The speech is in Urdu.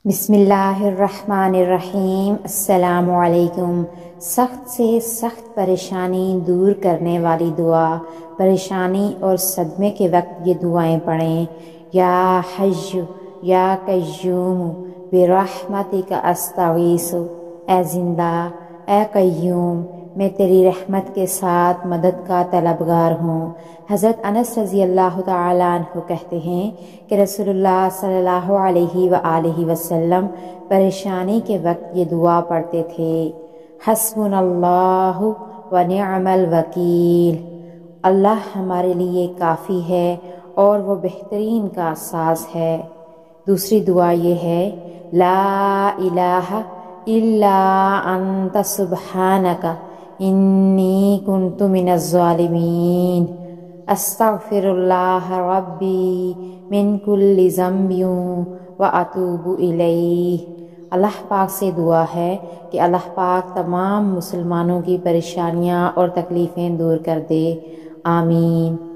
بسم اللہ الرحمن الرحیم۔ السلام علیکم۔ سخت سے سخت پریشانی دور کرنے والی دعا۔ پریشانی اور صدمے کے وقت یہ دعائیں پڑھیں۔ یا حی یا قیوم برحمتک استغیث، اے زندہ اے قیوم میں تیری رحمت کے ساتھ مدد کا طلبگار ہوں۔ حضرت انس رضی اللہ تعالیٰ عنہ کہتے ہیں کہ رسول اللہ صلی اللہ علیہ وآلہ وسلم پریشانی کے وقت یہ دعا پڑھتے تھے، حسبنا اللہ و نعم الوکیل، اللہ ہمارے لیے کافی ہے اور وہ بہترین کا ساز ہے۔ دوسری دعا یہ ہے، لا الہ الا انت سبحانک انی کنت من الظالمین، استغفر اللہ ربی من کل ذنب و اتوب الیہ۔ اللہ پاک سے دعا ہے کہ اللہ پاک تمام مسلمانوں کی پریشانیاں اور تکلیفیں دور کر دے، آمین۔